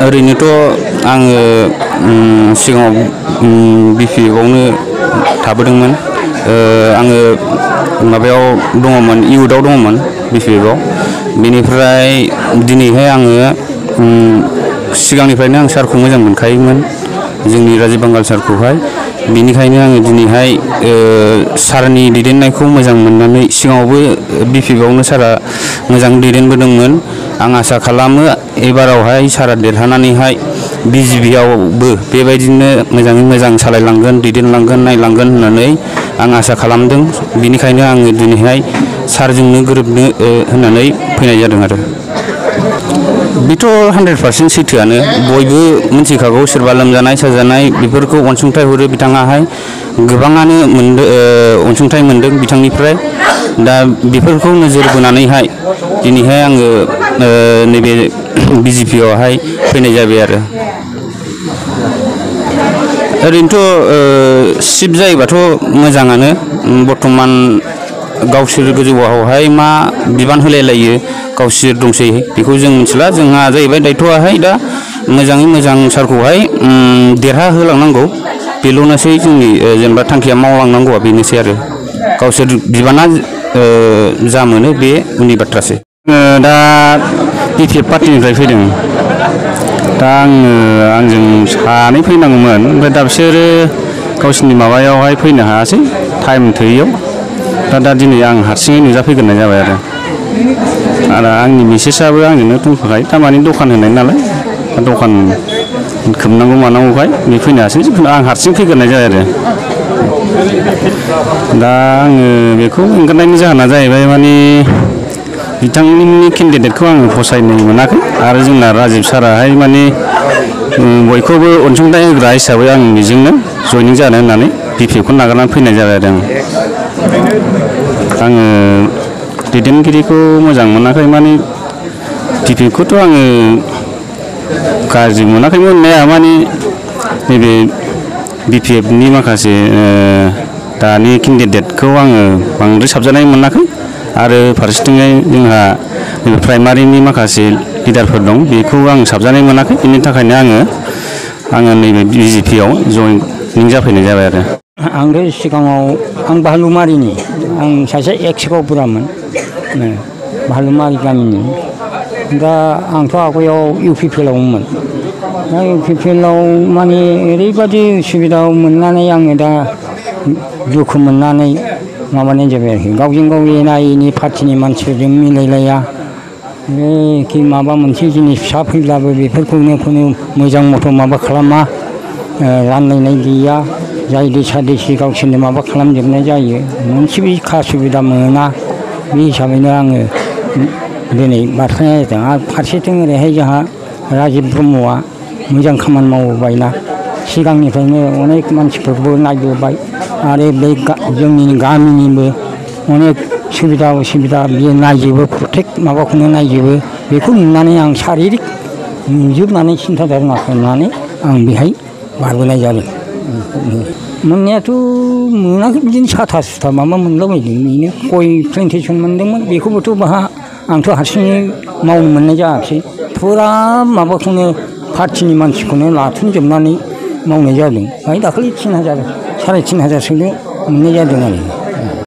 ओरैनोथ' आङो सिगाङाव बिपिएफआवनो थाबोदोंमोन। आङो माबायाव दङमोन, इउथआव दङमोन बिपिएफआव। बेनिफ्राय दिनैहाय आङो सिगांनिफ्रायनो आं सारखौ मोजां मोनखायोमोन, जोंनि राजीब बांगाल सारखौहाय। बेनिखायनो आङो दिनैहाय सारनि दैदेननायखौ मोजां मोननानै, सिगाङावबो बिपिएफआवनो सारा मोजां दैदेनबोदोंमोन। आं आसा खालामो एबारावहाय सारा देरहानानैहाय बिजिबिआवबो बेबायदिनो मोजाङै मोजां सालायलांगोन, दैदेनलांगोन, नायलांगोन होननानै आं आसा खालामदों। बेनिखायनो आङो दिनैहाय सारजोंनो गोरोबनो होननानै फैनाय जादों आरो। बेथ' 100% सैथोआनो। बयबो मिथिखागौ, सोरबा लोमजानाय साजानाय बेफोरखौ अनसुंथाइ हरो बिथाङाहाय। गोबाङानो अनसुंथाइ मोनदों बिथांनिफ्राय। दा बेफोरखौ नोजोर बोनानैहाय दिनैहाय आङो नैबे बिजेपिआवहाय फैनाय जाबाय आरो। ओरैनोथ' सिफ जायोबाथ' मोजाङानो। बर्थमान गावसोर गोजौआवहाय मा बिबान होलायलायो गावसोर दंसै बेखौ जों मिथिला। जोंहा जाहैबाय दायथ'आहाय दा मोजाङै मोजां सारखौहाय देरहाहोलांनांगौ, बेल'नोसै जोंनि जेनेबा थांखिया। मावलांनांगौआ बेनोसै आरो। गावसोर बिबाना जा मोनो बे उननि बाथ्रासै। दा बिपिएफ पार्टिनिफ्राय फैदों। दा आंजों सानै फैनांगौमोन, ओमफ्राय दा बिसोरो गावसोरनि माबायावहाय फैनो हायासै, टाइम थोयैयाव। दा दिनै आं हारसिङै नुजाफैग्रोनाय जाबाय आरो आंनि मिसेसआबो आंजोंनो दंफाखायो, थारमाने दखान होनाय नालाय। दखान खोबनांगौ मानांगौखाय बे फैनो हायासै। जिखुनु आं हारसिं फैग्रोनाय जाबाय आरो। दा आङो बेखौ ओंखारनायनि जाहोना जाहैबाय, माने बिथांनि केन्डिडेटखौ आङो फसायनो मोनाखै। आरो जोंना राजीब साराहाय माने बयखौबो अनसुंथाइ होग्रा हिसाबै आं बेजोंनो जयनिं जानो होननानै बिपिएफखौ नागारनानै फैनाय जाबाय आरो आङो दैदेनगिरिखौ मोजां मोनाखै। माने बिपिएफखौथ' आङो गाज्रि मोनाखै मोननाया, माने नैबे बिपिएफनि माखासे दानि केन्डिडेटखौ आङो बांद्राय साबजानाय मोनाखै। आरो फारसेथिङै जोंहा प्राइमारिनि माखासे लिडारफोर दं, बेखौ आं साबजानाय मोनाखै। बेनि थाखायनो आङो नैबे बिजेपिआव जयनिं जाफैनाय जाबाय आरो। आंथ' सिगाङाव आं बाहालुमारिनि, आं सासे एक्स गावबुरामोन, बाहालुमारि गामिनि। दा आंथ' आवगायाव इउपिपिएलआवमोन। दा इउपिपिएलआव माने ओरैबादि उसुबिदा मोननानै आङो दा दुखु मोननानै माबानाय जाबाय आरोखि। गावजों गाव एना एनि पार्टिनि मानसिफोरजों मिलायलाया। कि माबा मोनसे जिनिस फिसा फैब्लाबो बेफोरखौनो खुनु मोजां मथ' माबा खालामा, रानलायनाय गैया। जाय दैसा दैसि गावसोरनो माबा खालामजोबनाय जायो, मोनसेबो सुबिदा मोना। बे हिसाबैनो आङो दिनै बारस'नाय जादों। आरो फारसेथिं ओरैहाय जोंहा राजिब ब्रह्मआ मोजां खामानि मावबोबायना, सिगांनिफ्रायनो अनेक मानसिफोरखौबो नायबोबाय। आरो बे जोंनि गामिनिबो अनेक सुबिदा उसुबिदा बियो नायजोबो, प्रटेक माबाखौनो नायजोबो। बेखौ नुनानै आं सारिरिक नुजोबनानै सिन्था धारना खालामनानै आं बेहाय बारबोनाय जादों। मोननायाथ' मोनाखै, बिदिनो साथा सुथा माबा मोनलाबायदों। बेनो गय प्लेन्टेसन मोनदोंमोन, बेखौबोथ' बाहा आंथ' हारसिङै मावनो मोननाय जायाखिसै। फुरा माबाखौनो पार्टिनि मानसिखौनो लाथुमजोबनानै मावनाय जादों। बाहाय दाखालि 3,000 साराय 3,000सोल' मोननाय जादों आरो।